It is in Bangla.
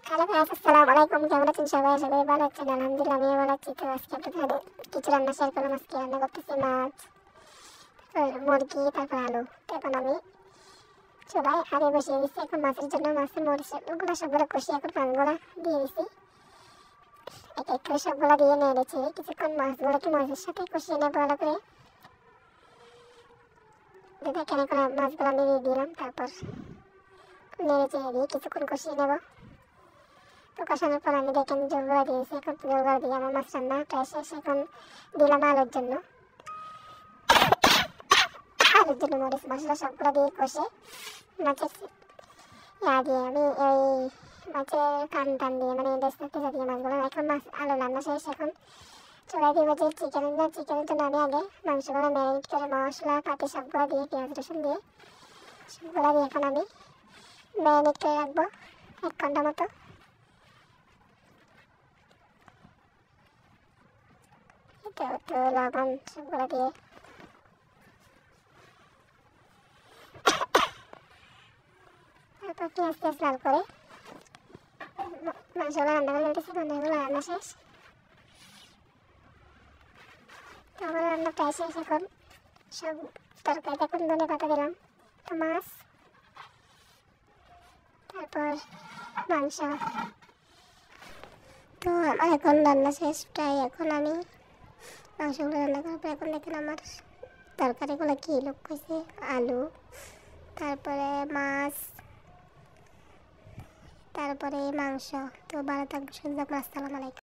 হ্যালো গাইস, আসসালামু আলাইকুম। কেমন আছেন সবাই? আশা করি ভালো আছেন। আলহামদুলিল্লাহ আমিও ভালো আছি। তো আজকে আপনাদের কিছু রান্না শেয়ার করলাম। আজকে রান্না করতেছি মাছ, মুরগি, তারপর আলু। তো এখন আমি চুলায় হাঁড়ি বসিয়ে দিচ্ছি। এখন মাছের জন্য মাছের মরিচ ওগুলো সবগুলো কষিয়ে এখন মাছগুলো দিয়ে দিচ্ছি। এক এক করে সবগুলো দিয়ে নিয়ে নিচ্ছি। কিছুক্ষণ মাছগুলোকে মরিচের সাথে কষিয়ে নেব ভালো করে। দেখেন এখন মাছগুলো আমি দিয়ে দিলাম। তারপর নেড়ে চেড়ে দিয়ে কিছুক্ষণ কষিয়ে নেব। তো কষানোর পর আমি দেখেন জলগুলো দিয়েছি। এখন জলগুলো দিয়ে আমার মাছ রান্না প্রায় শেষ। এখন দিলাম আলুর জন্য মরিচ মশলা সবগুলো দিয়ে কষে মাছের দিয়ে আমি এই মাছের কান টান দিয়ে মানে তেজা দিয়ে মাছগুলো এখন আলু রান্না শেষ। এখন চড়াই দিব যে চিকেনের জন্য আমি আগে মাংসগুলো ম্যারিনেট করে মশলা পাতি সবগুলো দিয়ে পেঁয়াজ রসুন দিয়ে সবগুলো দিয়ে এখন আমি ম্যারিনেট করে রাখবো 1 ঘন্টা মতো। একটু লবণ সবগুলো দিয়ে তারপর পেঁয়াজ লাল করে মাংসগুলো রান্না করে নিতেছি। এগুলো রান্না শেষ। তো আমার রান্না প্রায় শেষ। এখন সব তরকারিতে এখন ধনে পাতা দিলাম, তো মাছ, তারপর মাংস। তো আমার এখন রান্না শেষ প্রায়। এখন আমি মাংসগুলো রান্না করবো। এখন দেখেন আমার তরকারিগুলো কী লোক হয়েছে। আলু, তারপরে মাছ, তারপরে মাংস। তো ভালো থাকবো, সুন্দর। আসসালামু আলাইকুম।